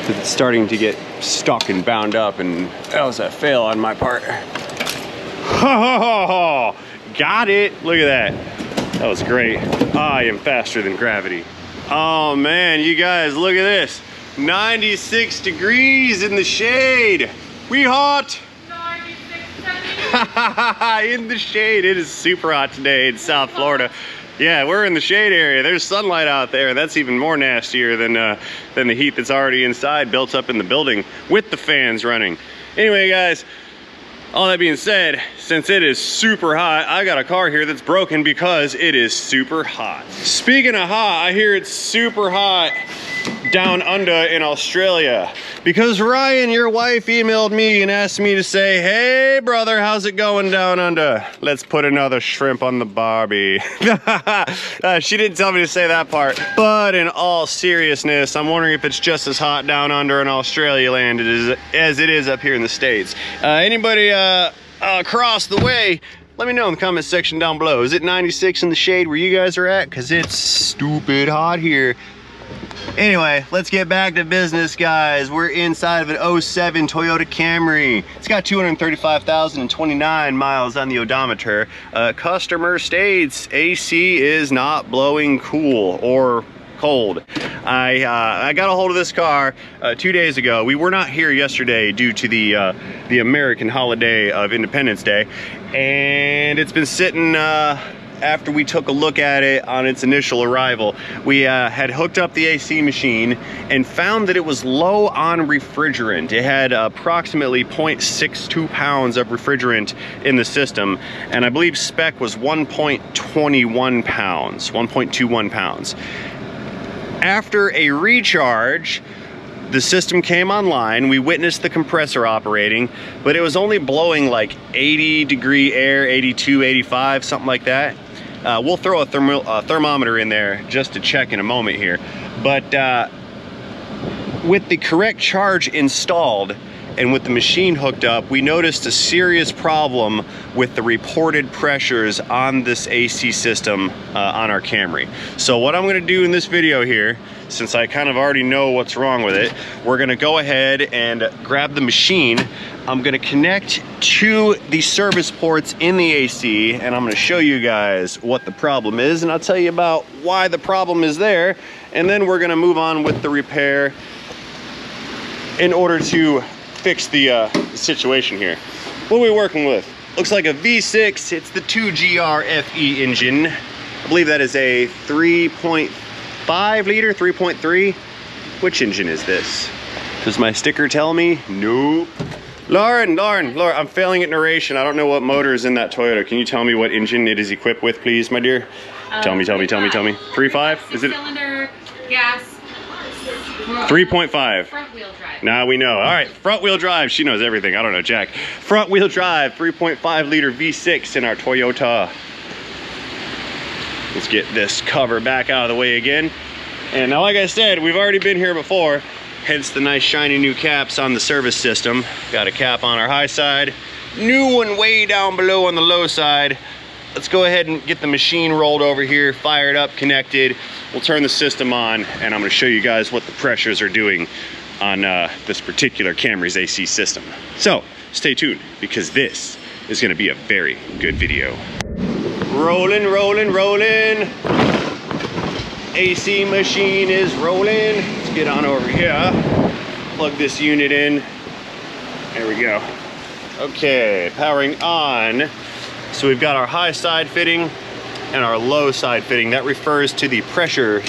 because it's starting to get stuck and bound up, and that was a fail on my part. Oh, got it. Look at that. That was great. I am faster than gravity. Oh man, you guys, look at this. 96 degrees in the shade. We hot. 96 in the shade. It is super hot today in South Florida. Yeah, we're in the shade area. There's sunlight out there. That's even more nastier than the heat that's already inside, built up in the building with the fans running. Anyway, guys, all that being said, since it is super hot, I got a car here that's broken because it is super hot. Speaking of hot, I hear it's super hot down under in Australia, because Ryan, your wife, emailed me and asked me to say, hey brother, how's it going down under? Let's put another shrimp on the barbie. She didn't tell me to say that part, but in all seriousness, I'm wondering if it's just as hot down under in Australia land as it is up here in the States. Anybody across the way, let me know in the comment section down below. Is it 96 in the shade where you guys are at? Because it's stupid hot here. Anyway, let's get back to business, guys. We're inside of an 07 Toyota Camry. It's got 235,029 miles on the odometer. Customer states AC is not blowing cool or cold. I got a hold of this car 2 days ago. We were not here yesterday due to the American holiday of Independence Day, and it's been sitting after we took a look at it on its initial arrival. We had hooked up the AC machine and found that it was low on refrigerant. It had approximately 0.62 pounds of refrigerant in the system, and I believe spec was 1.21 pounds, 1.21 pounds. After a recharge, the system came online. We witnessed the compressor operating, but it was only blowing like 80 degree air, 82, 85, something like that. We'll throw a thermometer in there just to check in a moment here. But with the correct charge installed and with the machine hooked up, we noticed a serious problem with the reported pressures on this AC system on our Camry. So what I'm gonna do in this video here, since I kind of already know what's wrong with it, we're gonna go ahead and grab the machine. I'm gonna connect to the service ports in the AC, and I'm gonna show you guys what the problem is, and I'll tell you about why the problem is there, and then we're gonna move on with the repair in order to fix the situation here. What are we working with? Looks like a V6. It's the 2GR FE engine. I believe that is a 3.5 liter, 3.3. Which engine is this? Does my sticker tell me? Nope. Lauren, I'm failing at narration. I don't know what motor is in that Toyota. Can you tell me what engine it is equipped with, please, my dear? Tell me. 3.5? Is it? Cylinder, gas. 3.5. Front wheel drive. Now we know. All right, front wheel drive. She knows everything. I don't know, Jack. Front wheel drive, 3.5 liter V6 in our Toyota. Let's get this cover back out of the way again. And now, like I said, we've already been here before, hence the nice shiny new caps on the service system. Got a cap on our high side, new one way down below on the low side. Let's go ahead and get the machine rolled over here, fired up, connected. We'll turn the system on, and I'm gonna show you guys what the pressures are doing on this particular Camry's AC system. So stay tuned, because this is gonna be a very good video. Rolling. AC machine is rolling. Let's get on over here. Plug this unit in. There we go. Okay, powering on. So we've got our high side fitting and our low side fitting. That refers to the pressure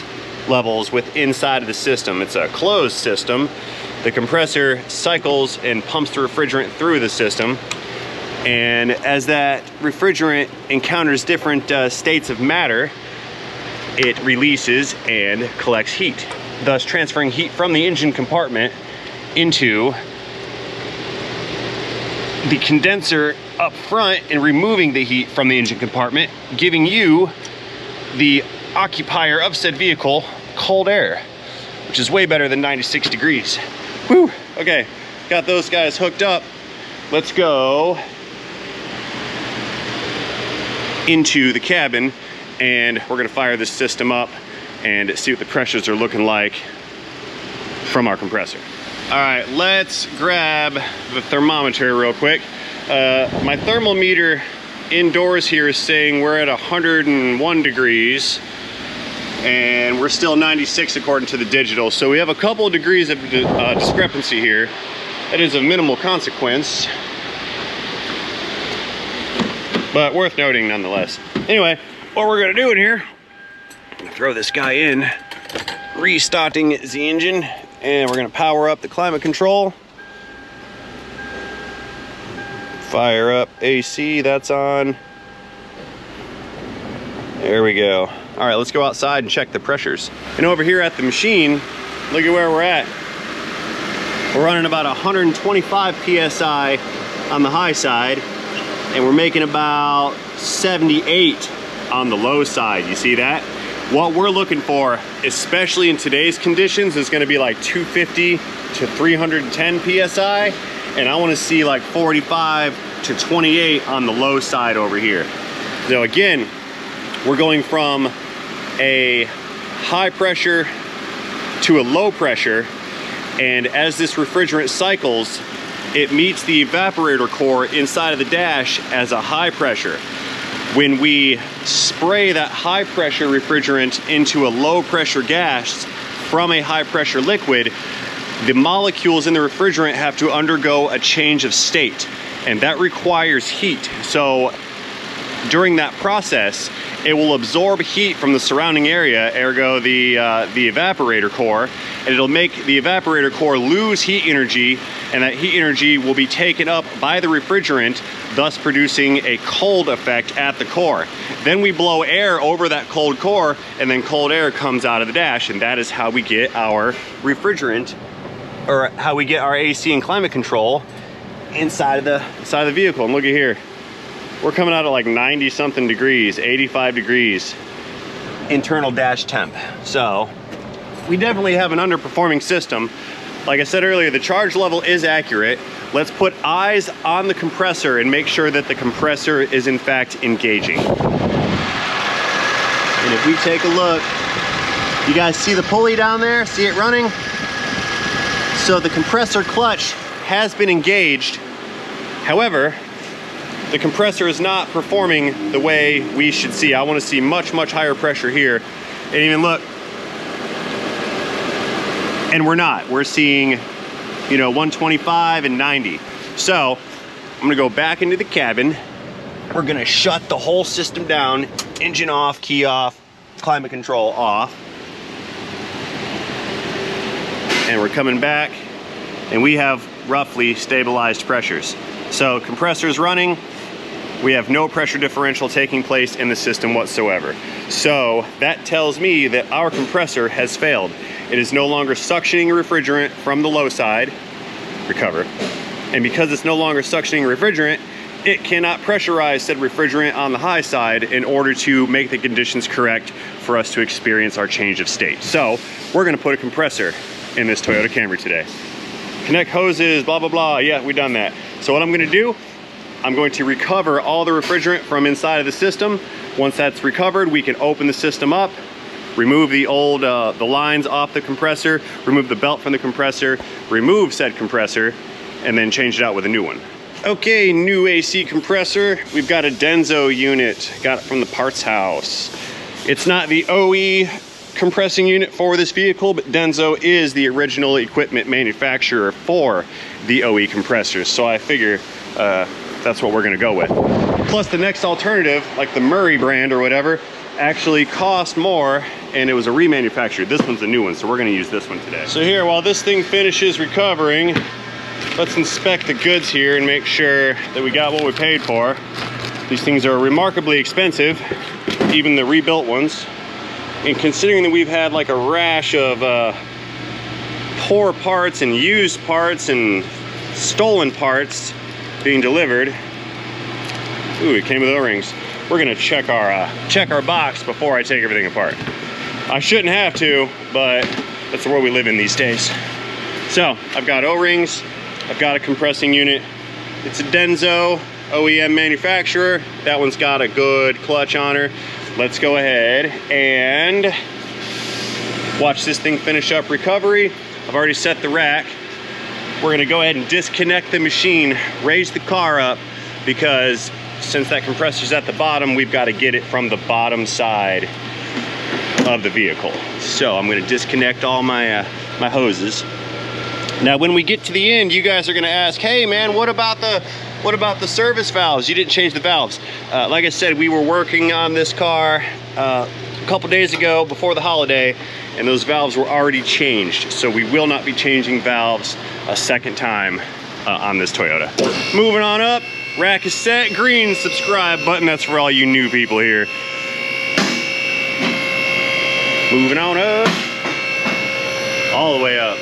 levels with inside of the system. It's a closed system. The compressor cycles and pumps the refrigerant through the system. And as that refrigerant encounters different states of matter, it releases and collects heat, thus transferring heat from the engine compartment into the condenser up front and removing the heat from the engine compartment, giving you, the occupier of said vehicle, cold air, which is way better than 96 degrees. Whew. Okay, got those guys hooked up. Let's go into the cabin, and we're gonna fire this system up and see what the pressures are looking like from our compressor. All right, let's grab the thermometer real quick. My thermal meter indoors here is saying we're at 101 degrees and we're still 96 according to the digital. So we have a couple of degrees of discrepancy here. That is of minimal consequence, but worth noting nonetheless. Anyway, what we're gonna do in here, I'm gonna throw this guy in, restarting the engine, and we're gonna power up the climate control. Fire up AC, that's on. There we go. All right, let's go outside and check the pressures. And over here at the machine, look at where we're at. We're running about 125 PSI on the high side, and we're making about 78 on the low side. You see that? What we're looking for, especially in today's conditions, is gonna be like 250 to 310 PSI, and I wanna see like 45 to 28 on the low side over here. So again, we're going from a high pressure to a low pressure, and as this refrigerant cycles, it meets the evaporator core inside of the dash as a high pressure. When we spray that high pressure refrigerant into a low pressure gas from a high pressure liquid, the molecules in the refrigerant have to undergo a change of state, and that requires heat. So during that process, it will absorb heat from the surrounding area, ergo the evaporator core, and it'll make the evaporator core lose heat energy, and that heat energy will be taken up by the refrigerant, thus producing a cold effect at the core. Then we blow air over that cold core, and then cold air comes out of the dash, and that is how we get our refrigerant, or how we get our AC and climate control inside of the vehicle. And look at here. We're coming out at like 90 something degrees, 85 degrees internal dash temp. So we definitely have an underperforming system. Like I said earlier, the charge level is accurate. Let's put eyes on the compressor and make sure that the compressor is in fact engaging. And if we take a look, you guys see the pulley down there? See it running? So the compressor clutch has been engaged. However, the compressor is not performing the way we should see. I want to see much, much higher pressure here. And even look, and we're not. We're seeing, you know, 125 and 90. So I'm gonna go back into the cabin. We're gonna shut the whole system down, engine off, key off, climate control off. And we're coming back, and we have roughly stabilized pressures. So compressor's running. We have no pressure differential taking place in the system whatsoever. So that tells me that our compressor has failed. It is no longer suctioning refrigerant from the low side, recover. And because it's no longer suctioning refrigerant, it cannot pressurize said refrigerant on the high side in order to make the conditions correct for us to experience our change of state. So we're gonna put a compressor in this Toyota Camry today. Connect hoses, blah, blah, blah. Yeah, we've done that. So what I'm gonna do, I'm going to recover all the refrigerant from inside of the system. Once that's recovered, we can open the system up, remove the old the lines off the compressor, remove the belt from the compressor, remove said compressor, and then change it out with a new one. Okay, new AC compressor. We've got a Denso unit, got it from the parts house. It's not the OE compressing unit for this vehicle, but Denso is the original equipment manufacturer for the OE compressors. So I figure that's what we're gonna go with. Plus the next alternative, like the Murray brand or whatever, actually cost more, and it was a remanufactured. This one's a new one, so we're gonna use this one today. So here, while this thing finishes recovering, let's inspect the goods here and make sure that we got what we paid for. These things are remarkably expensive, even the rebuilt ones. And considering that we've had like a rash of poor parts and used parts and stolen parts being delivered. Ooh, it came with O-rings. We're gonna check our box before I take everything apart. I shouldn't have to, but that's the world we live in these days. So I've got O-rings, I've got a compressing unit. It's a Denso OEM manufacturer. That one's got a good clutch on her. Let's go ahead and watch this thing finish up recovery. I've already set the rack. we're gonna go ahead and disconnect the machine, raise the car up, because since that compressor's at the bottom, we've got to get it from the bottom side of the vehicle. So I'm gonna disconnect all my my hoses. Now when we get to the end, you guys are gonna ask, hey man, what about the service valves? You didn't change the valves. Like I said, we were working on this car a couple days ago before the holiday, and those valves were already changed. So we will not be changing valves a second time on this Toyota. Moving on up, rack is set, green subscribe button, that's for all you new people here. Moving on up, all the way up.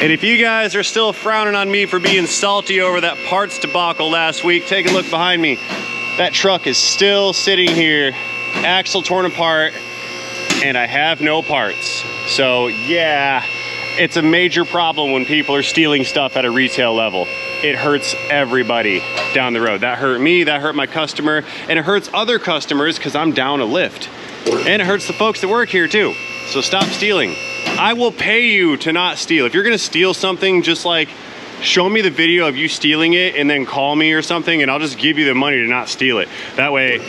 And if you guys are still frowning on me for being salty over that parts debacle last week, take a look behind me. That truck is still sitting here, axle torn apart, and I have no parts. So yeah, it's a major problem when people are stealing stuff at a retail level. It hurts everybody down the road. That hurt me, that hurt my customer, and it hurts other customers because I'm down a lift. And it hurts the folks that work here too. So stop stealing. I will pay you to not steal. If you're gonna steal something, just like show me the video of you stealing it and then call me or something, and I'll just give you the money to not steal it. That way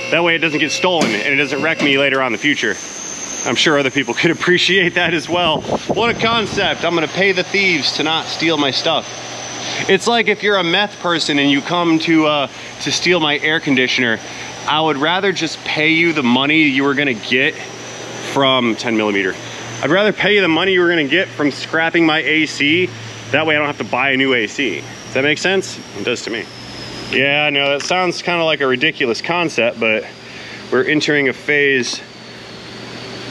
it doesn't get stolen and it doesn't wreck me later on in the future. I'm sure other people could appreciate that as well. What a concept. I'm gonna pay the thieves to not steal my stuff. It's like if you're a meth person and you come to steal my air conditioner, I would rather just pay you the money you were gonna get from 10 millimeter. I'd rather pay you the money you were gonna get from scrapping my AC. That way I don't have to buy a new AC. Does that make sense? It does to me. Yeah, I know that sounds kind of like a ridiculous concept, but we're entering a phase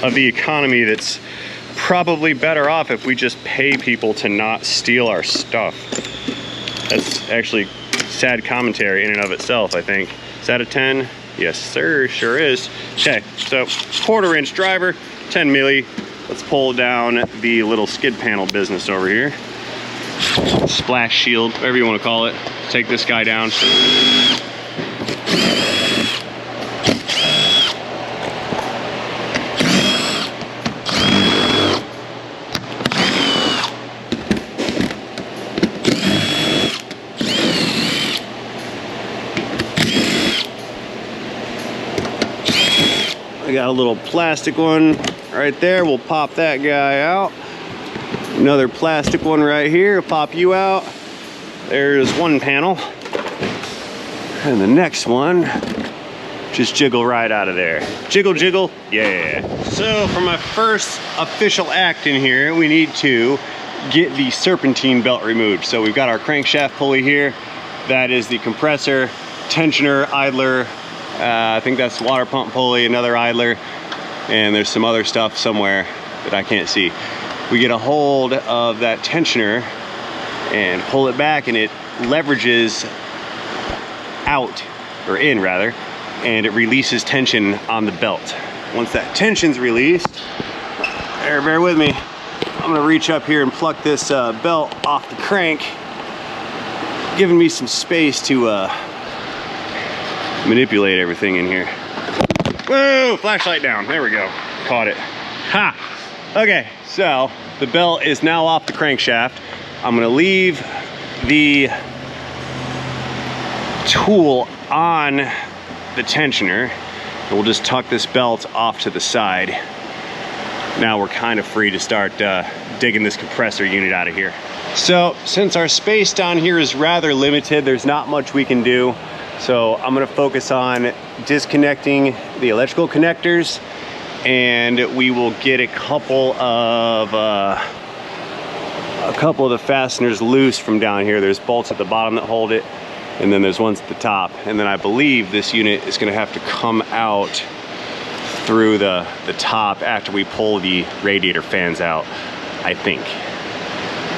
of the economy that's probably better off if we just pay people to not steal our stuff. That's actually sad commentary in and of itself, I think. Is that a 10? Yes, sir, sure is. Okay, so 1/4 inch driver, 10 milli. Let's pull down the little skid panel business over here. Splash shield, whatever you want to call it. Take this guy down. I got a little plastic one right there. We'll pop that guy out. Another plastic one right here. Pop you out. There's one panel. And the next one, just jiggle right out of there. Jiggle, jiggle, yeah. So for my first official act in here, we need to get the serpentine belt removed. So we've got our crankshaft pulley here. That is the compressor, tensioner, idler. I think that's the water pump pulley, another idler, and there's some other stuff somewhere that I can't see. We get a hold of that tensioner and pull it back, and it leverages out, or in rather, and it releases tension on the belt. Once that tension's released, bear with me, I'm gonna reach up here and pluck this belt off the crank, giving me some space to manipulate everything in here. Whoa, flashlight down, there we go, caught it. Ha! Okay, so the belt is now off the crankshaft. I'm gonna leave the tool on the tensioner, and we'll just tuck this belt off to the side. Now we're kind of free to start digging this compressor unit out of here. So since our space down here is rather limited, there's not much we can do. So I'm gonna focus on disconnecting the electrical connectors, and we will get a couple of the fasteners loose from down here. There's bolts at the bottom that hold it, and then there's ones at the top. And then I believe this unit is gonna have to come out through the top after we pull the radiator fans out, I think.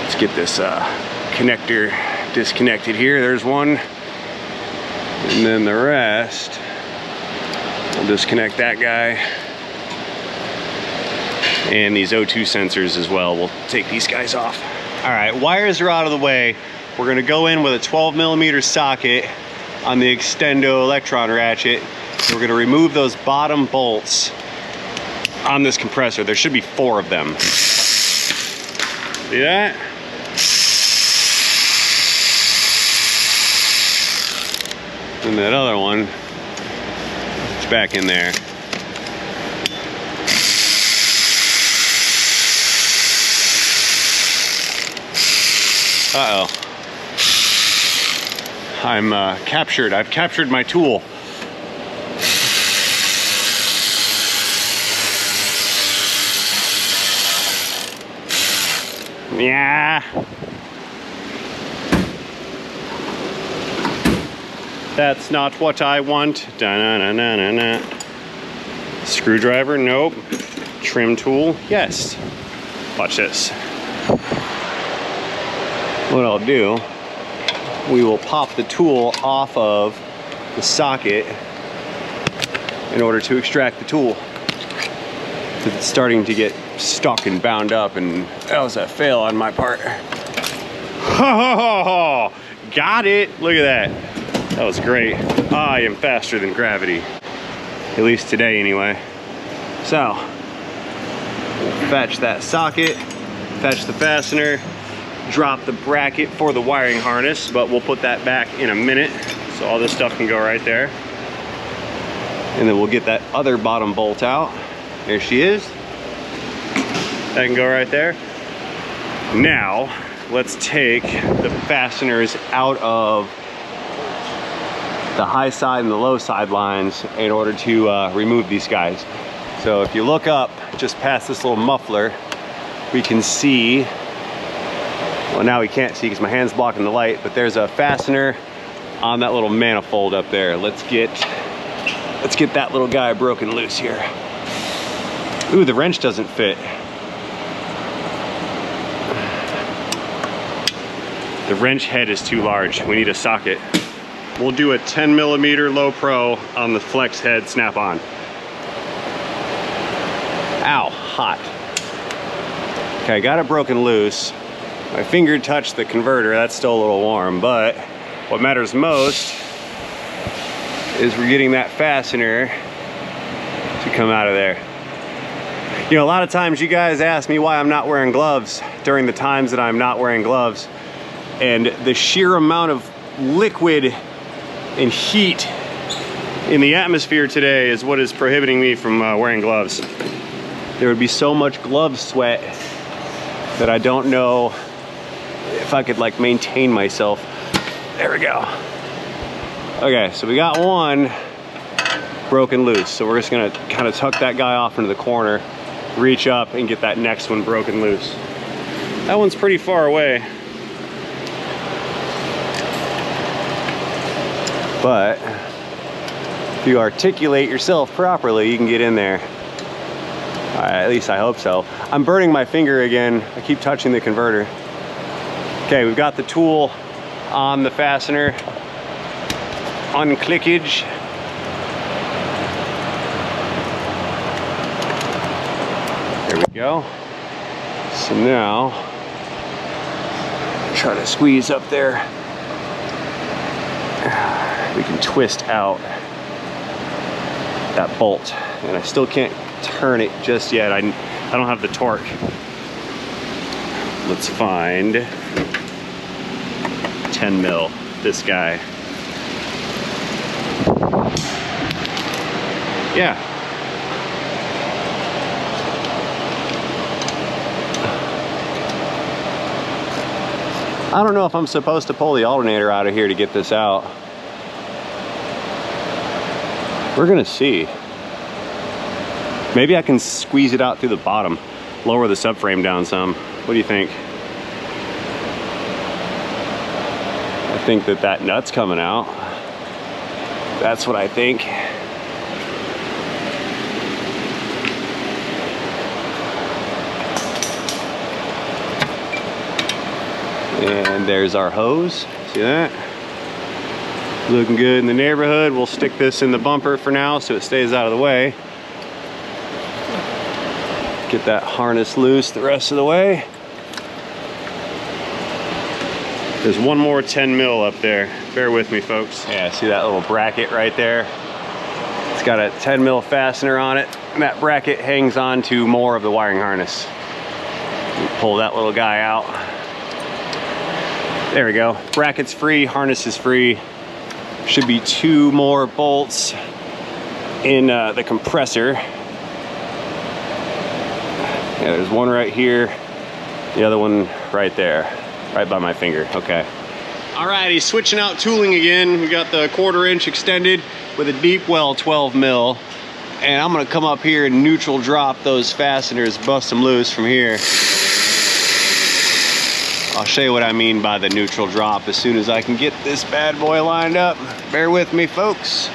Let's get this connector disconnected here. There's one. And then the rest, we'll disconnect that guy. And these O2 sensors as well. We'll take these guys off. All right, wires are out of the way. We're gonna go in with a 12 millimeter socket on the extendo electron ratchet. We're gonna remove those bottom bolts on this compressor. There should be 4 of them. See that? And that other one is back in there. Uh-oh. I'm captured. I've captured my tool. Yeah. That's not what I want. Da-na-na-na-na-na. Screwdriver? Nope. Trim tool? Yes. Watch this. What I'll do, we will pop the tool off of the socket in order to extract the tool. Because it's starting to get stuck and bound up, and that was a fail on my part. Oh, got it. Look at that. That was great. I am faster than gravity. At least today anyway. So, we'll fetch that socket, fetch the fastener, drop the bracket for the wiring harness, but we'll put that back in a minute. So all this stuff can go right there. And then we'll get that other bottom bolt out. There she is. That can go right there. Now, let's take the fasteners out of the high side and the low side lines in order to remove these guys. So if you look up just past this little muffler, we can see, well, now we can't see because my hand's blocking the light, but there's a fastener on that little manifold up there. Let's get that little guy broken loose here. Ooh, the wrench doesn't fit. The wrench head is too large. We need a socket. We'll do a 10mm low pro on the flex head snap-on. Ow, hot. Okay, I got it broken loose. My finger touched the converter. That's still a little warm, but what matters most is we're getting that fastener to come out of there. You know, a lot of times you guys ask me why I'm not wearing gloves during the times that I'm not wearing gloves. And the sheer amount of liquid and heat in the atmosphere today is what is prohibiting me from wearing gloves. There would be so much glove sweat that I don't know if I could like maintain myself. There we go. Okay, so we got one broken loose. So we're just gonna kind of tuck that guy off into the corner, reach up and get that next one broken loose. That one's pretty far away. But if you articulate yourself properly, you can get in there. At least I hope so. I'm burning my finger again. I keep touching the converter. Okay, we've got the tool on the fastener. Unclickage. There we go. So now, try to squeeze up there. We can twist out that bolt, and I still can't turn it just yet. I don't have the torque. Let's find 10 mil, this guy. Yeah. I don't know if I'm supposed to pull the alternator out of here to get this out. We're gonna see. Maybe I can squeeze it out through the bottom, lower the subframe down some. What do you think? I think that nut's coming out. That's what I think. And there's our hose. See that? Looking good in the neighborhood. We'll stick this in the bumper for now so it stays out of the way. Get that harness loose the rest of the way. There's one more 10 mil up there. Bear with me, folks. Yeah, see that little bracket right there? It's got a 10 mil fastener on it, and that bracket hangs on to more of the wiring harness. Pull that little guy out. There we go. Bracket's free, harness is free. Should be 2 more bolts in the compressor. Yeah, there's one right here, the other one right there, right by my finger. Okay. Alrighty, switching out tooling again. We got the 1/4 inch extended with a deep well 12 mil. And I'm gonna come up here and neutral drop those fasteners, bust them loose from here. I'll show you what I mean by the neutral drop as soon as I can get this bad boy lined up. Bear with me, folks.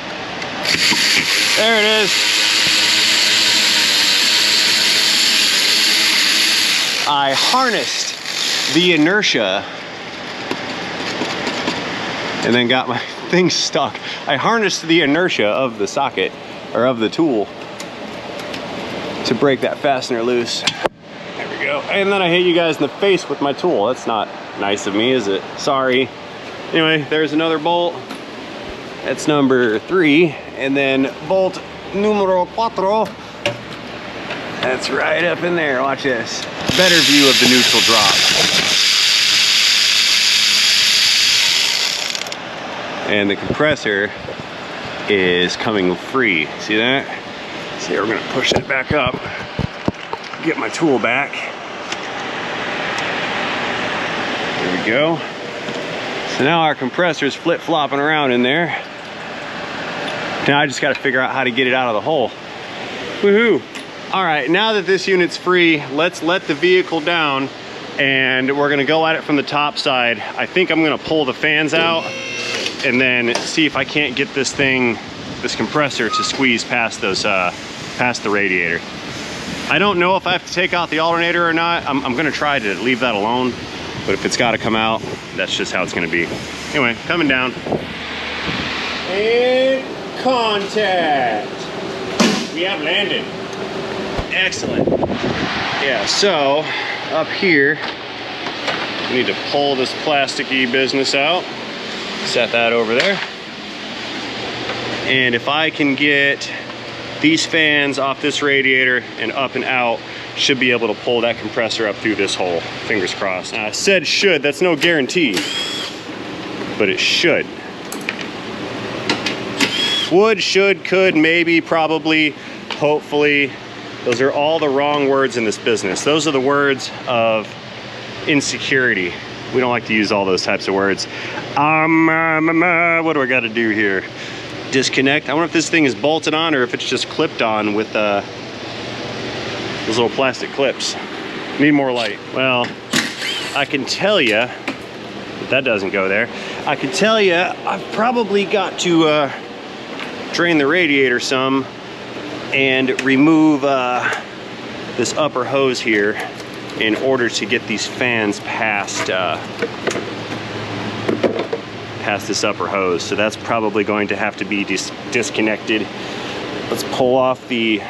There it is. I harnessed the inertia and then got my thing stuck. I harnessed the inertia of the socket, or of the tool, to break that fastener loose. There we go. And then I hit you guys in the face with my tool. That's not nice of me, is it? Sorry. Anyway, there's another bolt. That's number 3. And then bolt numero 4. That's right up in there. Watch this. Better view of the neutral drop. And the compressor is coming free. See that? See, we're gonna push it back up. Get my tool back. There we go. So now our compressor's flip-flopping around in there. Now I just gotta figure out how to get it out of the hole. Woohoo! All right, now that this unit's free, let's let the vehicle down and we're gonna go at it from the top side. I think I'm gonna pull the fans out and then see if I can't get this thing, this compressor, to squeeze past those, past the radiator. I don't know if I have to take out the alternator or not. I'm gonna try to leave that alone, but if it's gotta come out, that's just how it's gonna be. Anyway, coming down. And contact. We have landed. Excellent. Yeah, so up here, we need to pull this plasticky business out. Set that over there. And if I can get these fans off this radiator and up and out, should be able to pull that compressor up through this hole. Fingers crossed. I said should, that's no guarantee, but it should. Would, should, could, maybe, probably, hopefully. Those are all the wrong words in this business. Those are the words of insecurity. We don't like to use all those types of words. What do I gotta do here? Disconnect. I wonder if this thing is bolted on or if it's just clipped on with those little plastic clips. Need more light. Well, I can tell you, but that doesn't go there. I can tell you, I've probably got to drain the radiator some and remove this upper hose here in order to get these fans past this upper hose. So that's probably going to have to be disconnected. Let's pull off the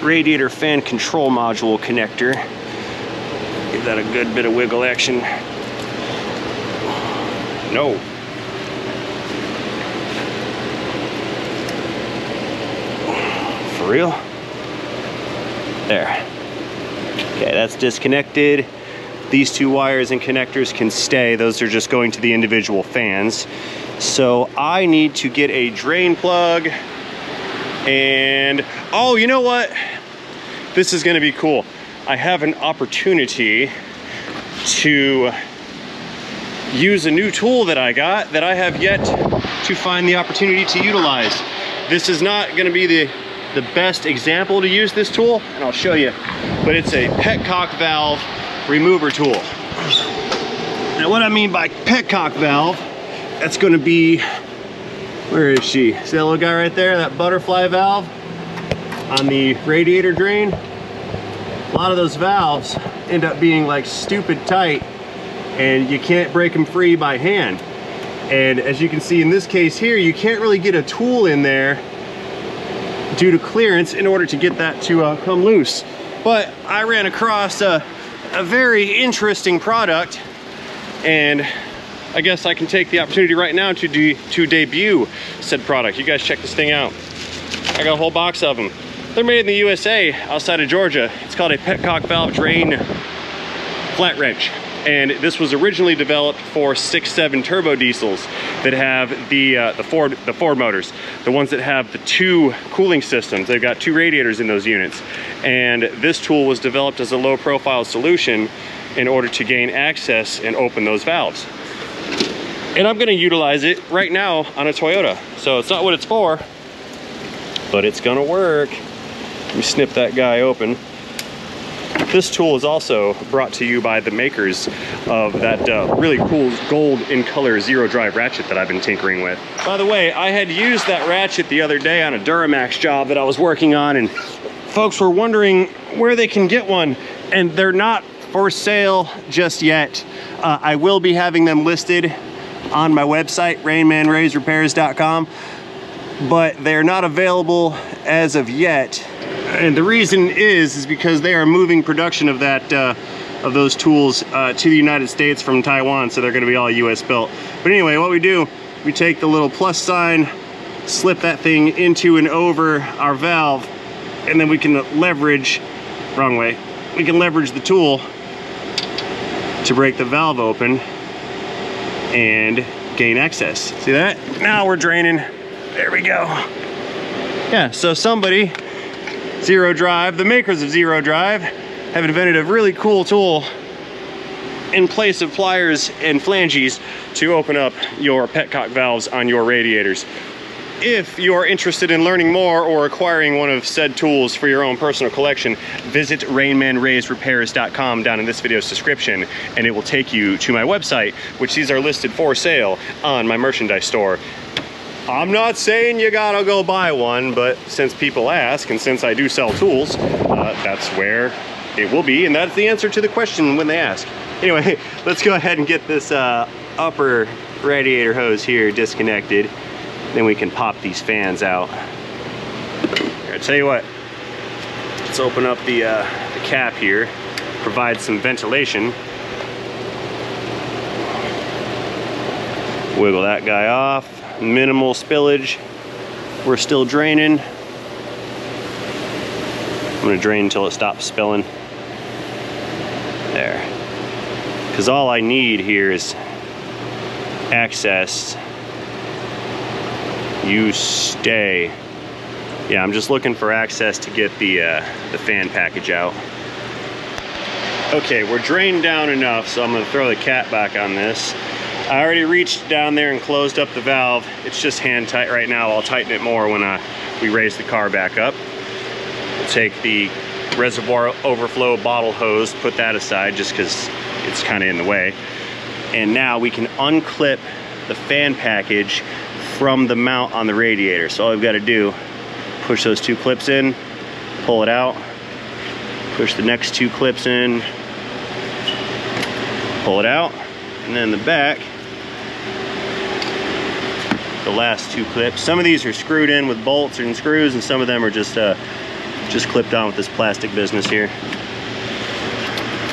radiator fan control module connector. Give that a good bit of wiggle action. No. For real? There. Okay, that's disconnected. These 2 wires and connectors can stay. Those are just going to the individual fans. So I need to get a drain plug and, oh, you know what? This is gonna be cool. I have an opportunity to use a new tool that I got that I have yet to find the opportunity to utilize. This is not gonna be the best example to use this tool, and I'll show you, but it's a petcock valve remover tool. Now what I mean by petcock valve, that's gonna be, where is she? See that little guy right there, that butterfly valve on the radiator drain? A lot of those valves end up being like stupid tight and you can't break them free by hand. And as you can see in this case here, you can't really get a tool in there due to clearance in order to get that to come loose. But I ran across a very interesting product, and I guess I can take the opportunity right now to debut said product. You guys check this thing out. I got a whole box of them. They're made in the USA outside of Georgia. It's called a petcock valve drain flat wrench. And this was originally developed for 6.7 turbo diesels that have the Ford motors, the ones that have the 2 cooling systems. They've got 2 radiators in those units. And this tool was developed as a low profile solution in order to gain access and open those valves. And I'm gonna utilize it right now on a Toyota. So it's not what it's for, but it's gonna work. Let me snip that guy open. This tool is also brought to you by the makers of that really cool gold in color zero drive ratchet that I've been tinkering with. By the way, I had used that ratchet the other day on a Duramax job that I was working on, and folks were wondering where they can get one, and they're not for sale just yet. I will be having them listed on my website, rainmanraysrepairs.com, but they're not available as of yet. And the reason is because they are moving production of that of those tools to the United States from Taiwan, so they're going to be all US built. But anyway, what we do, we take the little plus sign, slip that thing into and over our valve, and then we can leverage, wrong way, we can leverage the tool to break the valve open and gain access. See that? Now we're draining. There we go. Yeah, so somebody, Zero Drive, the makers of Zero Drive, have invented a really cool tool in place of pliers and flanges to open up your petcock valves on your radiators. If you're interested in learning more or acquiring one of said tools for your own personal collection, visit rainmanraysrepairs.com down in this video's description, and it will take you to my website, which these are listed for sale on my merchandise store. I'm not saying you gotta go buy one, but since people ask, and since I do sell tools, that's where it will be, and that's the answer to the question when they ask. Anyway, let's go ahead and get this upper radiator hose here disconnected. Then we can pop these fans out. Here, I tell you what, let's open up the cap here, provide some ventilation. Wiggle that guy off. Minimal spillage. We're still draining. I'm gonna drain until it stops spilling. There. Because all I need here is access. You stay. Yeah, I'm just looking for access to get the fan package out. Okay, we're drained down enough, so I'm gonna throw the cap back on this. I already reached down there and closed up the valve. It's just hand tight right now. I'll tighten it more when we raise the car back up. We'll take the reservoir overflow bottle hose, put that aside just because it's kind of in the way. And now we can unclip the fan package from the mount on the radiator. So all we've got to do, push those 2 clips in, pull it out, push the next 2 clips in, pull it out, and then the back, the last 2 clips. Some of these are screwed in with bolts and screws, and some of them are just clipped on with this plastic business here.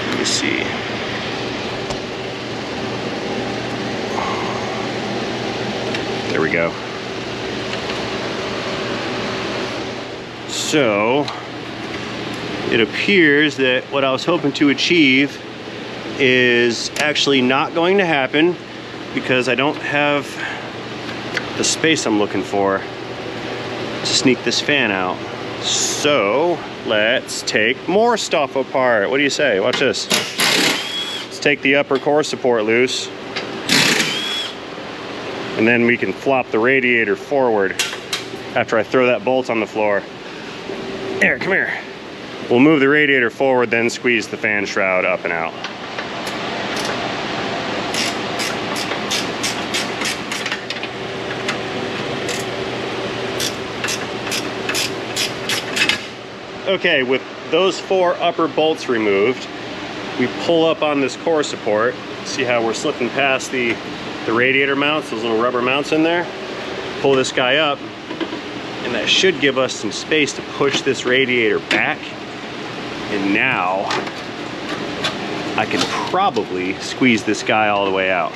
Let me see. There we go. So it appears that what I was hoping to achieve is actually not going to happen because I don't have the space I'm looking for to sneak this fan out. So let's take more stuff apart. What do you say? Watch this. Let's take the upper core support loose, and then we can flop the radiator forward after I throw that bolt on the floor. Here, come here. We'll move the radiator forward, then squeeze the fan shroud up and out. Okay, with those 4 upper bolts removed, we pull up on this core support. See how we're slipping past the radiator mounts, those little rubber mounts in there? Pull this guy up, and that should give us some space to push this radiator back. And now I can probably squeeze this guy all the way out.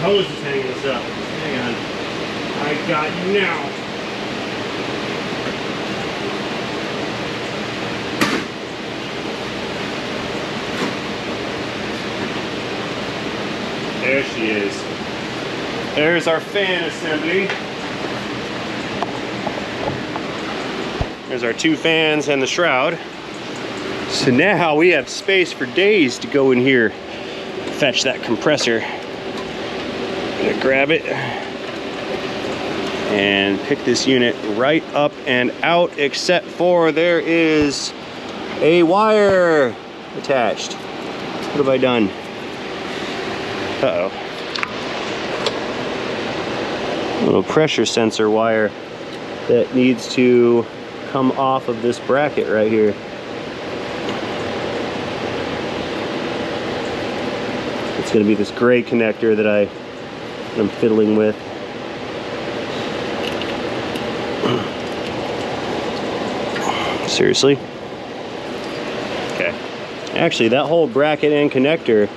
hose is hanging us up. Hang on. I got you now. There she is. There's our fan assembly. There's our 2 fans and the shroud. So now we have space for days to go in here, fetch that compressor. I'm gonna grab it and pick this unit right up and out, except for there is a wire attached. What have I done? Uh-oh. A little pressure sensor wire that needs to come off of this bracket right here. It's going to be this gray connector that I'm fiddling with. Seriously? Okay. Actually, that whole bracket and connector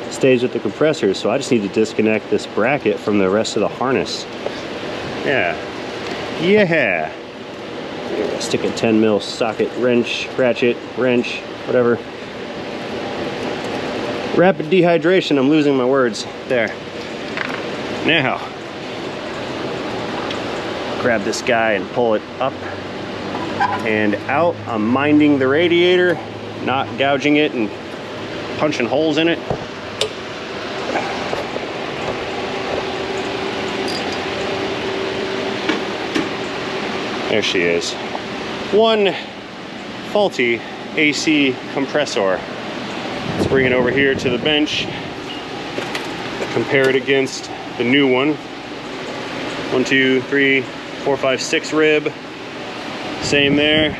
stays with the compressor, so I just need to disconnect this bracket from the rest of the harness. Yeah. Yeah. Stick a 10 mil socket wrench, ratchet, wrench, whatever. Rapid dehydration, I'm losing my words. There. Now, grab this guy and pull it up and out. I'm minding the radiator, not gouging it and punching holes in it. There she is. One faulty AC compressor. Let's bring it over here to the bench. Compare it against the new one. 1, 2, 3, 4, 5, 6 rib. Same there.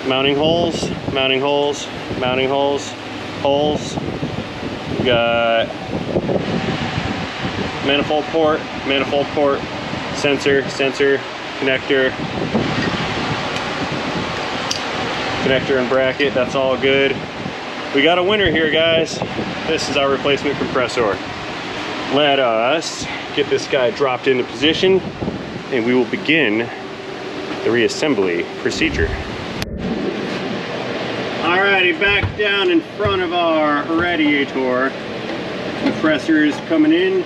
Mounting holes, mounting holes, mounting holes, holes. We got manifold port, sensor, connector and bracket. That's all good. We got a winner here, guys. This is our replacement compressor. Let us get this guy dropped into position and we will begin the reassembly procedure. Alrighty, back down in front of our radiator. Compressor is coming in.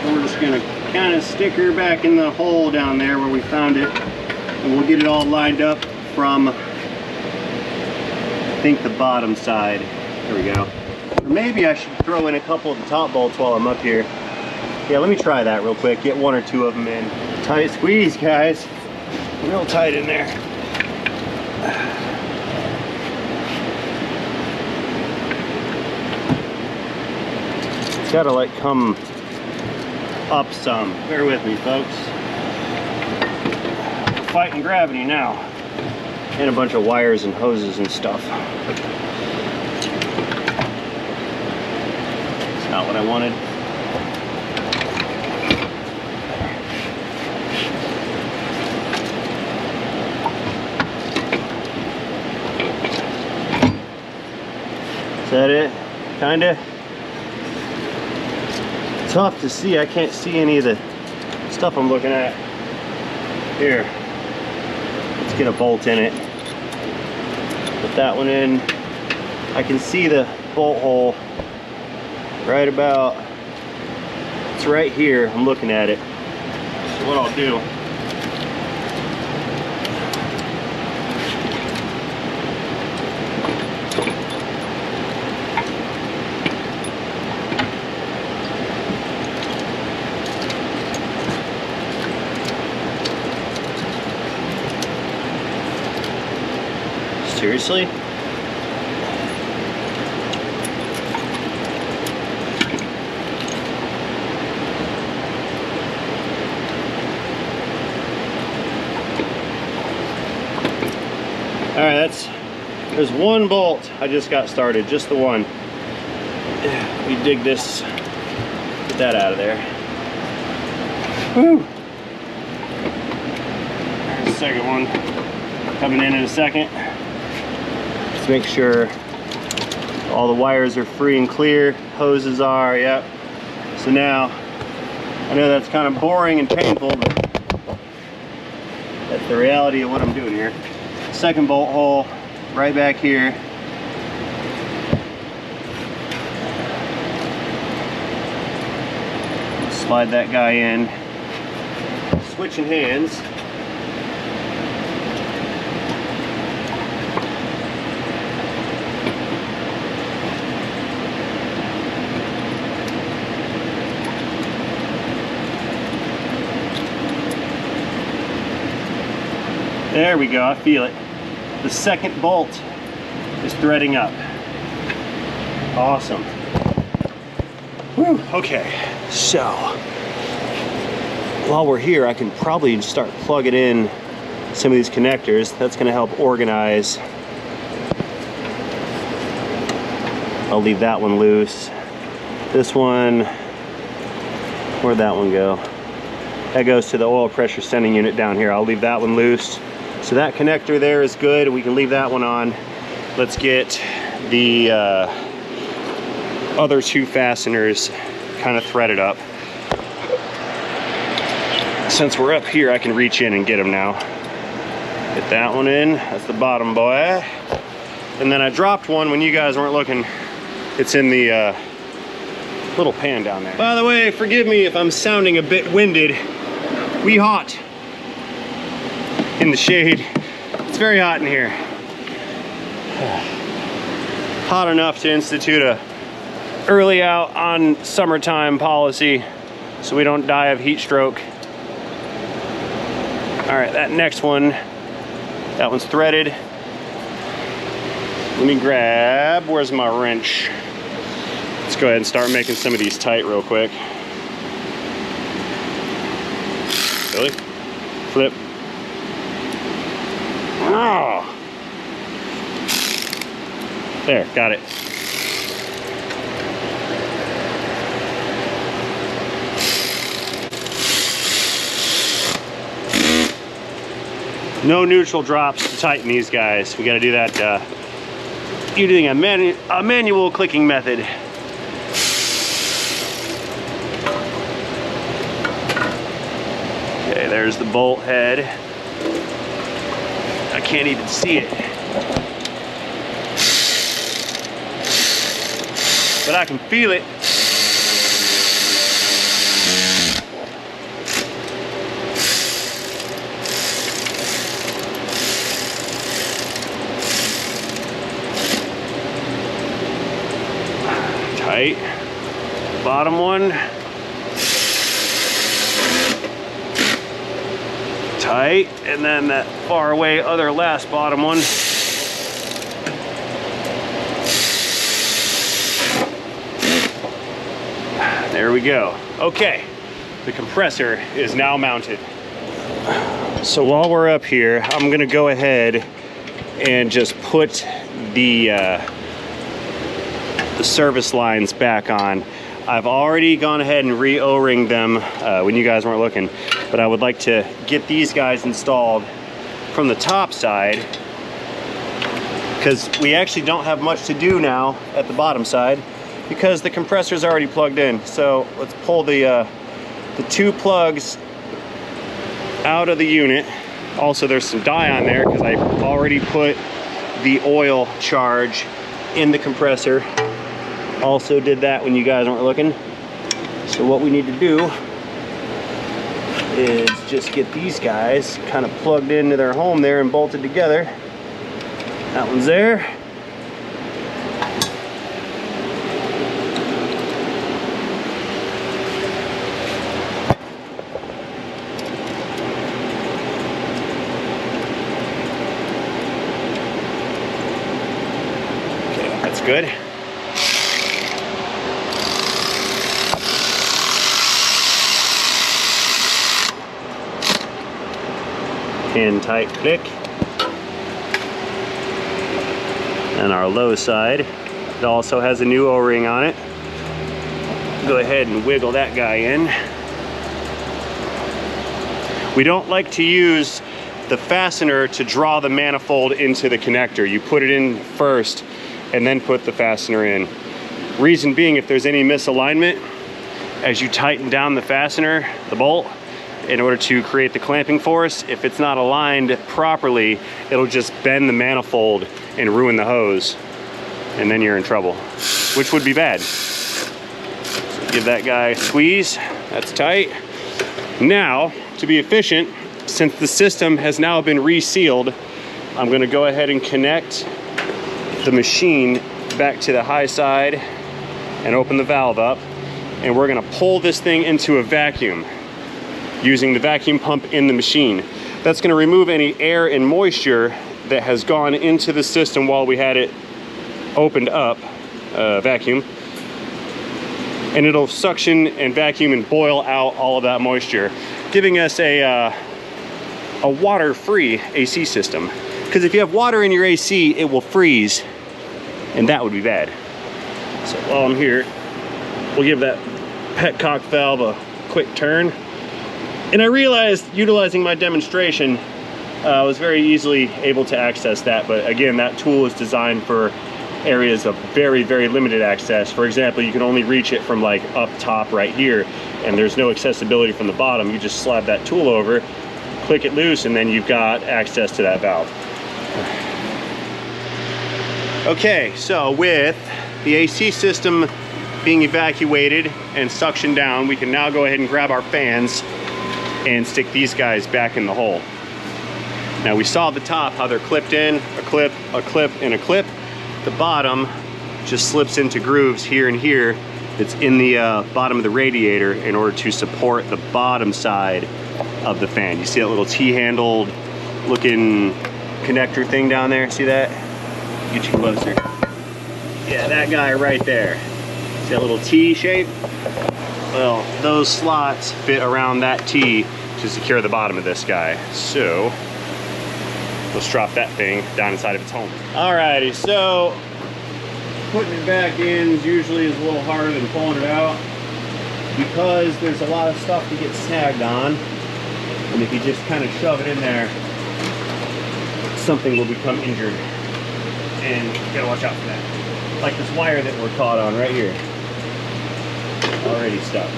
We're just gonna kind of stick her back in the hole down there where we found it, and we'll get it all lined up from, I think, the bottom side. There we go. Or maybe I should throw in a couple of the top bolts while I'm up here. Yeah, let me try that real quick. Get 1 or 2 of them in. Tight squeeze, guys. Real tight in there. It's gotta like come up some. Bear with me, folks. We're fighting gravity now. And a bunch of wires and hoses and stuff. It's not what I wanted. Is that it? Kinda? Tough to see. I can't see any of the stuff I'm looking at. Here. Let's get a bolt in it. Put that one in. I can see the bolt hole right about, it's right here. I'm looking at it. So what I'll do, seriously? Alright, there's one bolt I just got started, just the one. We dig this, get that out of there. Woo! There's the second one, coming in a second. Just make sure all the wires are free and clear, hoses are, yep. So now, I know that's kind of boring and painful, but that's the reality of what I'm doing here. Second bolt hole right back here. Slide that guy in. Switching hands. There we go, I feel it. The second bolt is threading up. Awesome. Whew, okay, so while we're here, I can probably start plugging in some of these connectors. That's gonna help organize. I'll leave that one loose. This one, where'd that one go? That goes to the oil pressure sending unit down here. I'll leave that one loose. So that connector there is good. We can leave that one on. Let's get the other two fasteners kind of threaded up. Since we're up here, I can reach in and get them now. Get that one in. That's the bottom boy. And then I dropped one when you guys weren't looking. It's in the little pan down there. By the way, forgive me if I'm sounding a bit winded. We hot in the shade. It's very hot in here. Hot enough to institute a early out on summertime policy so we don't die of heat stroke. All right, that next one, that one's threaded. Let me grab, where's my wrench? Let's go ahead and start making some of these tight real quick. Really? Flip. Oh. There, got it. No neutral drops to tighten these guys. We got to do that using a manual clicking method. Okay, there's the bolt head. I can't even see it, but I can feel it. Tight. Bottom one. Tight. And then that far away other last bottom one. There we go. Okay. The compressor is now mounted. So while we're up here, I'm gonna go ahead and just put the service lines back on. I've already gone ahead and re-O-ringed them when you guys weren't looking, but I would like to get these guys installed from the top side because we actually don't have much to do now at the bottom side because the compressor's already plugged in. So let's pull the two plugs out of the unit. Also, there's some dye on there because I already put the oil charge in the compressor. Also did that when you guys weren't looking. So what we need to do is just get these guys kind of plugged into their home there and bolted together. That one's there. Okay, that's good. Pin tight click. And our low side, it also has a new O-ring on it. Go ahead and wiggle that guy in. We don't like to use the fastener to draw the manifold into the connector. You put it in first and then put the fastener in. Reason being, if there's any misalignment, as you tighten down the fastener, the bolt, in order to create the clamping force. If it's not aligned properly, it'll just bend the manifold and ruin the hose, and then you're in trouble, which would be bad. So give that guy a squeeze. That's tight. Now, to be efficient, since the system has now been resealed, I'm going to go ahead and connect the machine back to the high side and open the valve up, and we're going to pull this thing into a vacuum using the vacuum pump in the machine. That's going to remove any air and moisture that has gone into the system while we had it opened up, vacuum, and it'll suction and vacuum and boil out all of that moisture, giving us a water-free AC system. Because if you have water in your AC, it will freeze, and that would be bad. So while I'm here, we'll give that petcock valve a quick turn. And I realized, utilizing my demonstration, I was very easily able to access that. But again, that tool is designed for areas of very, very limited access. For example, you can only reach it from like up top right here, and there's no accessibility from the bottom. You just slide that tool over, click it loose, and then you've got access to that valve. Okay, so with the AC system being evacuated and suctioned down, we can now go ahead and grab our fans and stick these guys back in the hole. Now we saw at the top how they're clipped in, a clip, and a clip. The bottom just slips into grooves here and here. It's in the bottom of the radiator in order to support the bottom side of the fan. You see that little T-handled looking connector thing down there? See that? Get you closer. Yeah, that guy right there. See that little T shape? Well, those slots fit around that T to secure the bottom of this guy. So let's drop that thing down inside of its home. Alrighty, so putting it back in usually is a little harder than pulling it out, because there's a lot of stuff to get snagged on, and if you just kind of shove it in there, something will become injured, and you gotta watch out for that. Like this wire that we're caught on right here, already stuck.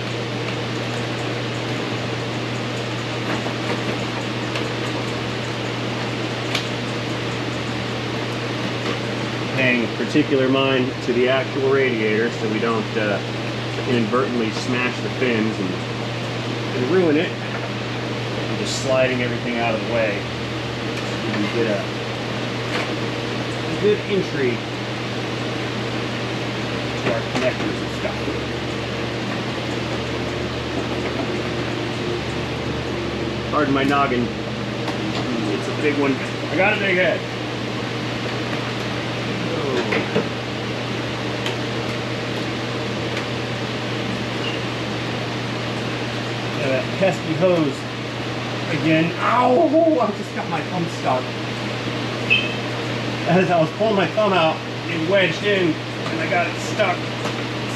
Paying particular mind to the actual radiator so we don't inadvertently smash the fins and ruin it. I'm just sliding everything out of the way so we can get a good entry to our connectors and stuff. Pardon my noggin. It's a big one. I got a big head. That pesky hose again. Ow! I just got my thumb stuck. As I was pulling my thumb out, it wedged in and I got it stuck.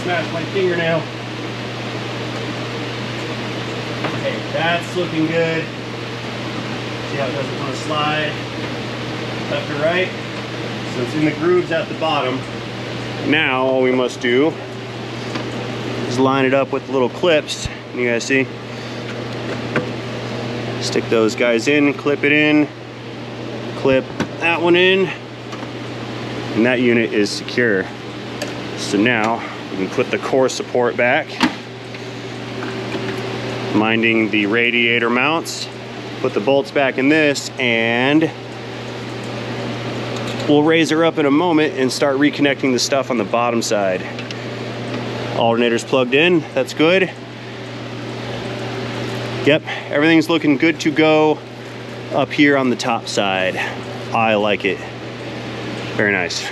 Smashed my fingernail. Okay, that's looking good. See how it doesn't want to slide left or right? So it's in the grooves at the bottom. Now all we must do is line it up with the little clips. You guys see? Stick those guys in, clip it in, clip that one in, and that unit is secure. So now we can put the core support back, minding the radiator mounts, put the bolts back in this, and we'll raise her up in a moment and start reconnecting the stuff on the bottom side. Alternator's plugged in, that's good. Yep, everything's looking good to go up here on the top side. I like it. Very nice.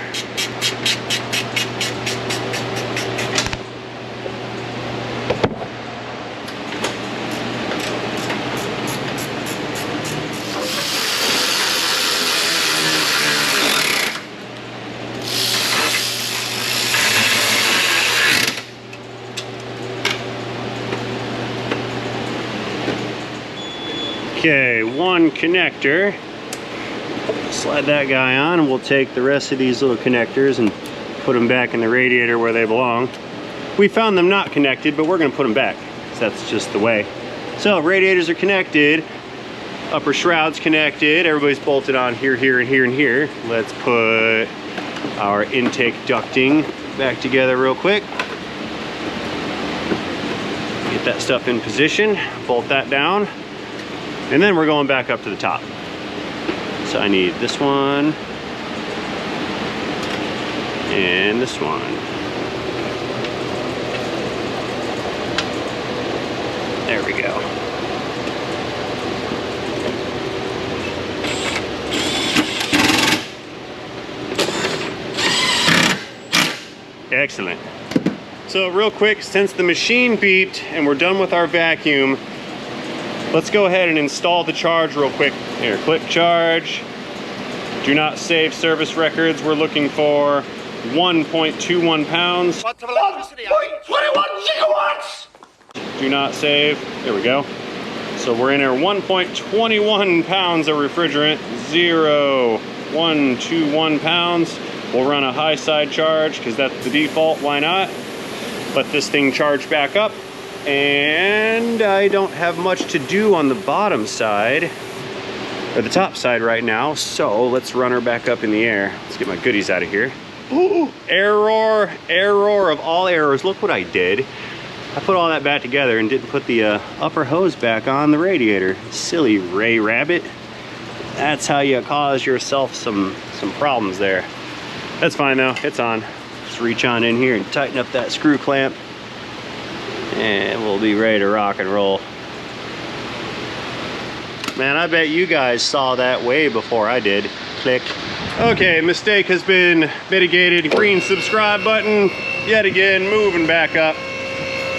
Okay, one connector. Slide that guy on, and we'll take the rest of these little connectors and put them back in the radiator where they belong. We found them not connected, but we're gonna put them back, because that's just the way. So radiators are connected, upper shroud's connected, everybody's bolted on here, here, and here, and here. Let's put our intake ducting back together real quick. Get that stuff in position, bolt that down, and then we're going back up to the top. So I need this one, and this one. There we go. Excellent. So real quick, since the machine beeped and we're done with our vacuum, let's go ahead and install the charge real quick. Here, click charge. Do not save service records. We're looking for 1.21 pounds. 1.21 gigawatts! Do not save. There we go. So we're in our 1.21 pounds of refrigerant. 0.121 pounds. We'll run a high side charge because that's the default. Why not? Let this thing charge back up. And I don't have much to do on the bottom side, or the top side right now. So let's run her back up in the air. Let's get my goodies out of here. Ooh, error, error of all errors. Look what I did. I put all that back together and didn't put the upper hose back on the radiator. Silly Ray Rabbit. That's how you cause yourself some problems there. That's fine though, it's on. Just reach on in here and tighten up that screw clamp, and we'll be ready to rock and roll. Man, I bet you guys saw that way before I did. Click. Okay, mistake has been mitigated. Green subscribe button, yet again, moving back up.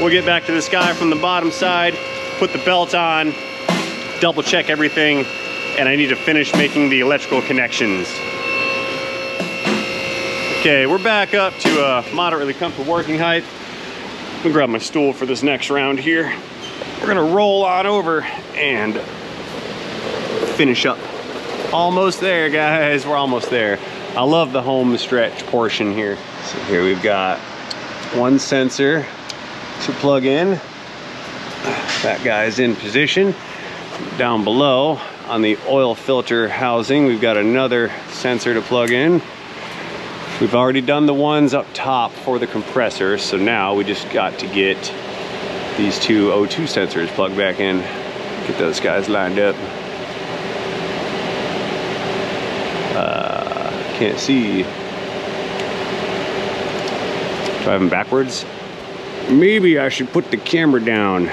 We'll get back to this guy from the bottom side, put the belt on, double check everything, and I need to finish making the electrical connections. Okay, we're back up to a moderately comfortable working height. I'm gonna grab my stool for this next round here. We're gonna roll on over and finish up. Almost there, guys, we're almost there. I love the home stretch portion here. So here we've got one sensor to plug in. That guy's in position. Down below on the oil filter housing, we've got another sensor to plug in. We've already done the ones up top for the compressor, so now we just got to get these two O2 sensors plugged back in. Get those guys lined up. Can't see. Driving backwards. Maybe I should put the camera down.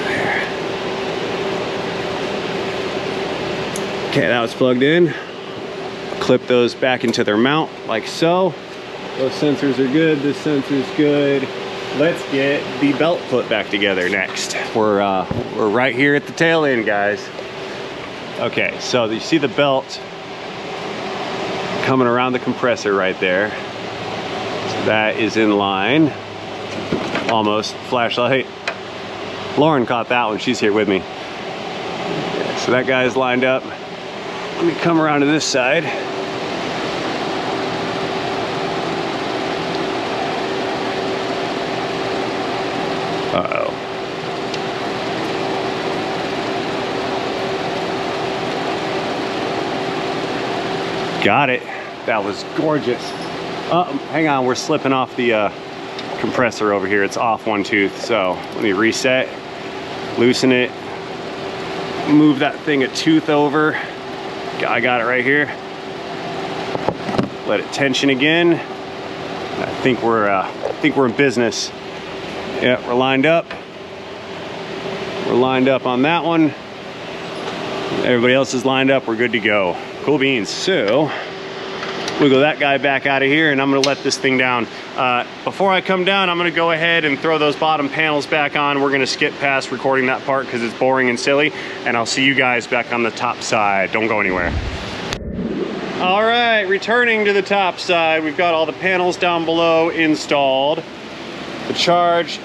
There. Okay, that was plugged in. Clip those back into their mount like so. Those sensors are good, this sensor's good. Let's get the belt put back together next. We're right here at the tail end, guys. Okay, so you see the belt coming around the compressor right there. So that is in line. Almost. Flashlight. Lauren caught that one, she's here with me. So that guy's lined up. Let me come around to this side. Uh-oh. Got it. That was gorgeous. Hang on, we're slipping off the compressor over here. It's off one tooth, so let me reset, loosen it, move that thing a tooth over. I got it right here. Let it tension again. I think we're in business. Yeah, we're lined up. We're lined up on that one. Everybody else is lined up. We're good to go. Cool beans. So wiggle that guy back out of here, and I'm gonna let this thing down. Before I come down, I'm gonna go ahead and throw those bottom panels back on. We're gonna skip past recording that part because it's boring and silly, and I'll see you guys back on the top side. Don't go anywhere. All right, returning to the top side. We've got all the panels down below installed. The charge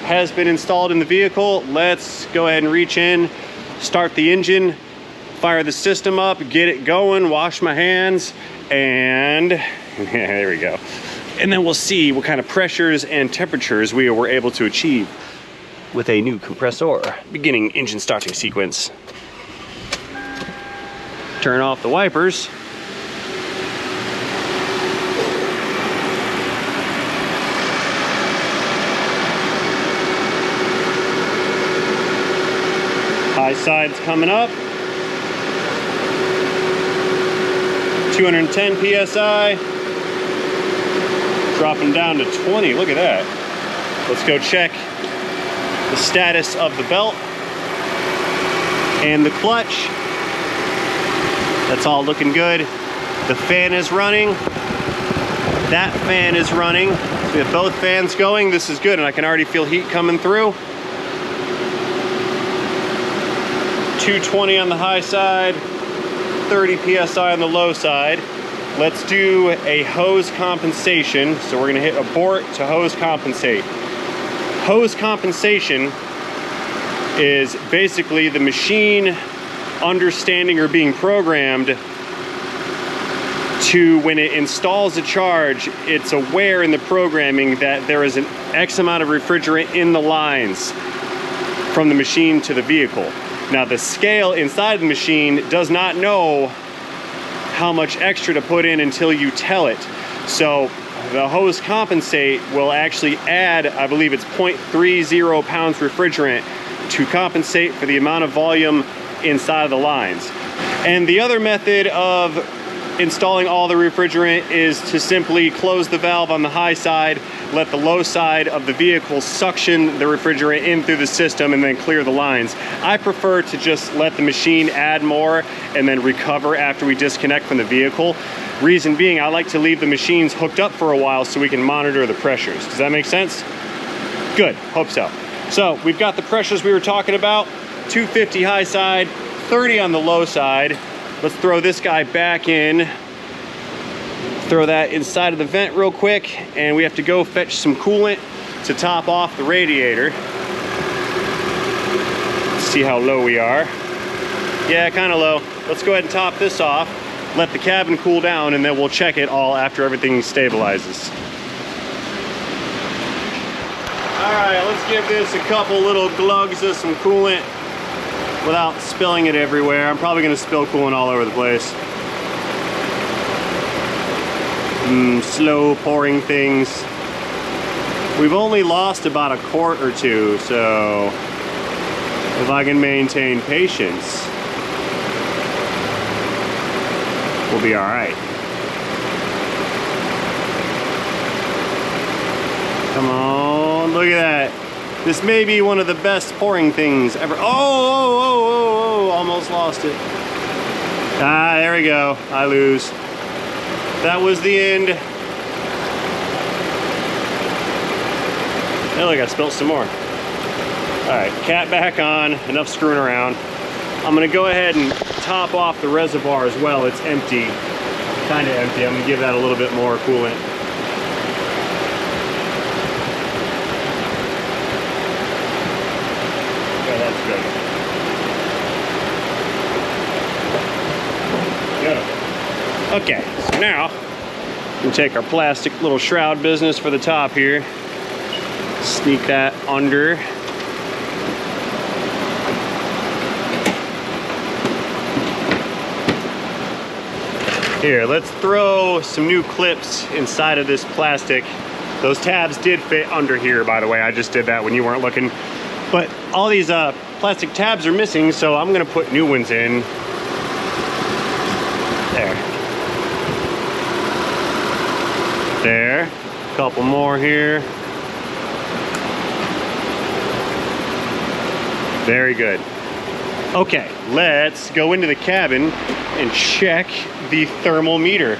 has been installed in the vehicle. Let's go ahead and reach in, start the engine, fire the system up, get it going, wash my hands, and there we go. and then we'll see what kind of pressures and temperatures we were able to achieve with a new compressor. Beginning engine starting sequence. Turn off the wipers. High side's coming up. 210 PSI. Dropping down to 20, look at that. Let's go check the status of the belt and the clutch. That's all looking good. The fan is running. That fan is running. We have both fans going. This is good, and I can already feel heat coming through. 220 on the high side, 30 PSI on the low side. Let's do a hose compensation. So we're gonna hit abort to hose compensate. Hose compensation is basically the machine understanding or being programmed to, when it installs a charge, it's aware in the programming that there is an X amount of refrigerant in the lines from the machine to the vehicle. Now the scale inside the machine does not know how much extra to put in until you tell it. So the hose compensate will actually add, I believe it's 0.30 pounds refrigerant to compensate for the amount of volume inside of the lines. And the other method of installing all the refrigerant is to simply close the valve on the high side, let the low side of the vehicle suction the refrigerant in through the system, and then clear the lines. I prefer to just let the machine add more and then recover after we disconnect from the vehicle. Reason being, I like to leave the machines hooked up for a while so we can monitor the pressures. Does that make sense? Good, hope so. So we've got the pressures we were talking about, 250 high side, 30 on the low side. Let's throw this guy back in. Throw that inside of the vent real quick, and we have to go fetch some coolant to top off the radiator. Let's see how low we are. Yeah, kind of low. Let's go ahead and top this off, let the cabin cool down, and then we'll check it all after everything stabilizes. All right, let's give this a couple little glugs of some coolant without spilling it everywhere. I'm probably gonna spill coolant all over the place. Slow pouring things. We've only lost about a quart or two, so if I can maintain patience, we'll be all right. Come on, look at that. This may be one of the best pouring things ever. Oh, almost lost it. Ah, there we go, I lose. That was the end. Oh, look, I spilled some more. All right, cap back on, enough screwing around. I'm gonna go ahead and top off the reservoir as well. It's empty, kind of empty. I'm gonna give that a little bit more coolant. Okay, that's good. Good. Okay, so now we'll take our plastic little shroud business for the top here. Sneak that under. Here, let's throw some new clips inside of this plastic. Those tabs did fit under here, by the way. I just did that when you weren't looking. But all these plastic tabs are missing, so I'm gonna put new ones in. There, a couple more here. Very good. Okay, let's go into the cabin and check the thermal meter.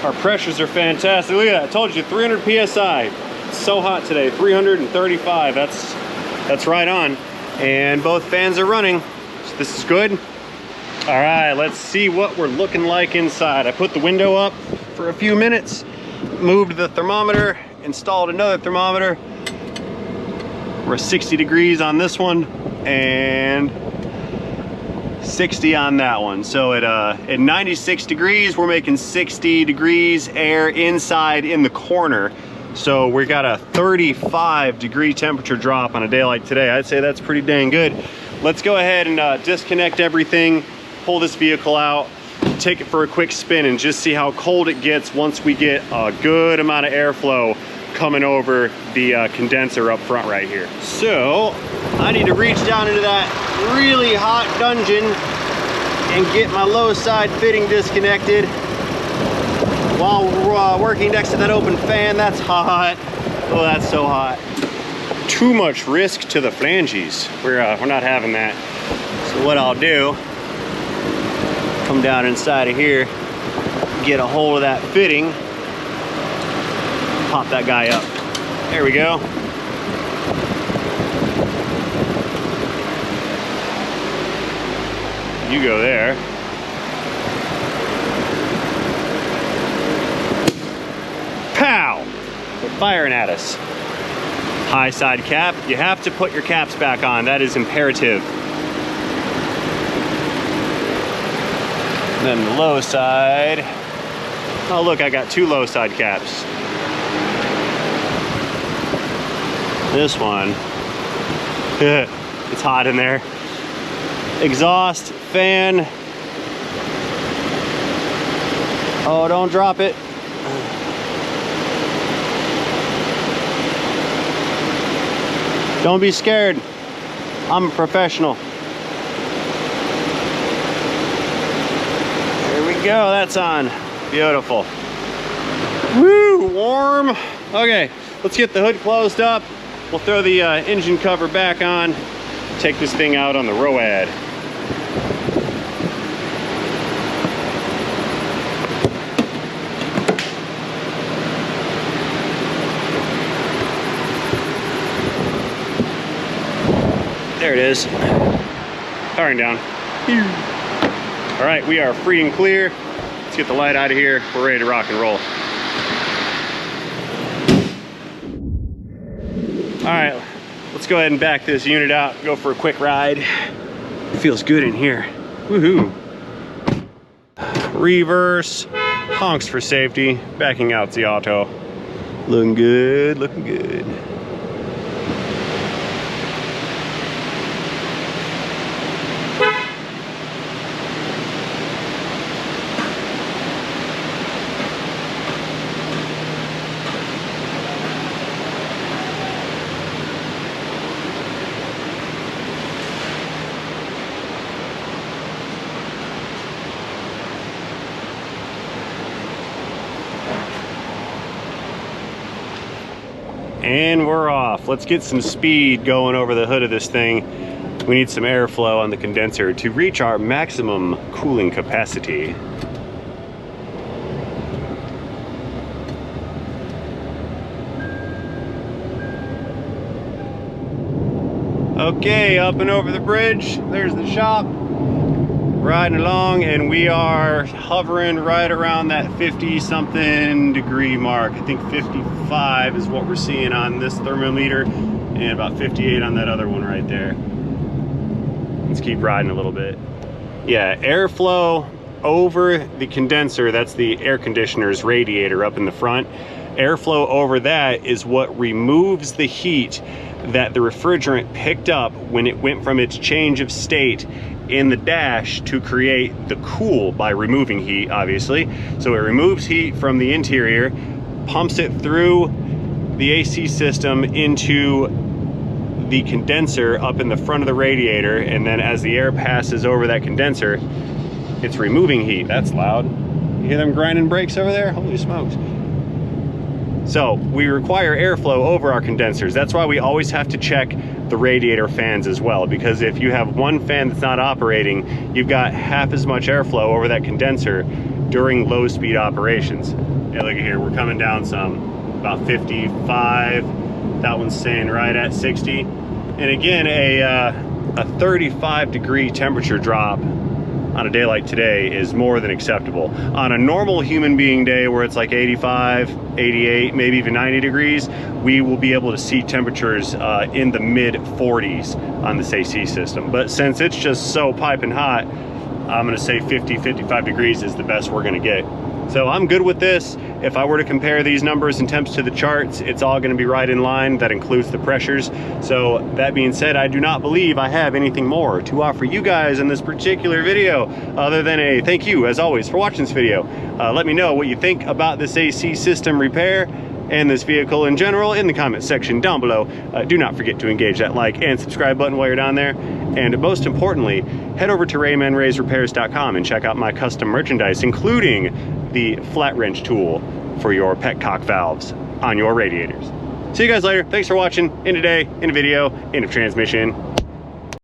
Our pressures are fantastic. Look at that, I told you, 300 PSI. It's so hot today, 335, that's right on. And both fans are running, so this is good. All right, let's see what we're looking like inside. I put the window up for a few minutes, moved the thermometer, installed another thermometer. We're 60 degrees on this one and 60 on that one. So at 96 degrees, we're making 60 degrees air inside in the corner. So we got a 35 degree temperature drop on a day like today. I'd say that's pretty dang good. Let's go ahead and disconnect everything, pull this vehicle out, take it for a quick spin, and just see how cold it gets once we get a good amount of airflow coming over the condenser up front right here. So I need to reach down into that really hot dungeon and get my low side fitting disconnected while we're working next to that open fan. That's hot. Oh, that's so hot. Too much risk to the flanges. We're not having that. So what I'll do, come down inside of here, get a hold of that fitting, pop that guy up. There we go. You go there. Pow! They're firing at us. High side cap, you have to put your caps back on. That is imperative. And then the low side. Oh look, I got two low side caps. This one, it's hot in there. Exhaust, fan. Oh, don't drop it. Don't be scared. I'm a professional. There we go, that's on. Beautiful. Woo, warm. Okay, let's get the hood closed up. We'll throw the engine cover back on, take this thing out on the ROAD. There it is. Powering down. All right, we are free and clear. Let's get the light out of here. We're ready to rock and roll. All right, let's go ahead and back this unit out, go for a quick ride. It feels good in here. Woohoo. Reverse, honks for safety, backing out the auto. Looking good, looking good. And we're off. Let's get some speed going over the hood of this thing. We need some airflow on the condenser to reach our maximum cooling capacity. Okay, up and over the bridge. There's the shop. Riding along, and we are hovering right around that 50-something degree mark. I think 55 is what we're seeing on this thermometer, and about 58 on that other one right there. Let's keep riding a little bit. Yeah, airflow over the condenser, that's the air conditioner's radiator up in the front. Airflow over that is what removes the heat that the refrigerant picked up when it went from its change of state in the dash to create the cool by removing heat, obviously. So it removes heat from the interior, pumps it through the AC system into the condenser up in the front of the radiator, and then as the air passes over that condenser, it's removing heat. That's loud. You hear them grinding brakes over there? Holy smokes. So we require airflow over our condensers. That's why we always have to check the radiator fans as well, because if you have one fan that's not operating, you've got half as much airflow over that condenser during low speed operations. Yeah, look at here, we're coming down some, about 55. That one's staying right at 60. And again, a 35 degree temperature drop on a day like today is more than acceptable. On a normal human being day where it's like 85, 88, maybe even 90 degrees, we will be able to see temperatures in the mid 40s on this AC system. But since it's just so piping hot, I'm gonna say 50, 55 degrees is the best we're gonna get. So I'm good with this. If I were to compare these numbers and temps to the charts, it's all gonna be right in line. That includes the pressures. So that being said, I do not believe I have anything more to offer you guys in this particular video, other than a thank you, as always, for watching this video. Let me know what you think about this AC system repair and this vehicle in general in the comment section down below. Do not forget to engage that like and subscribe button while you're down there. And most importantly, head over to RaymanRaysRepairs.com and check out my custom merchandise, including the flat wrench tool for your petcock valves on your radiators. See you guys later. Thanks for watching. End of day, end of video, end of transmission.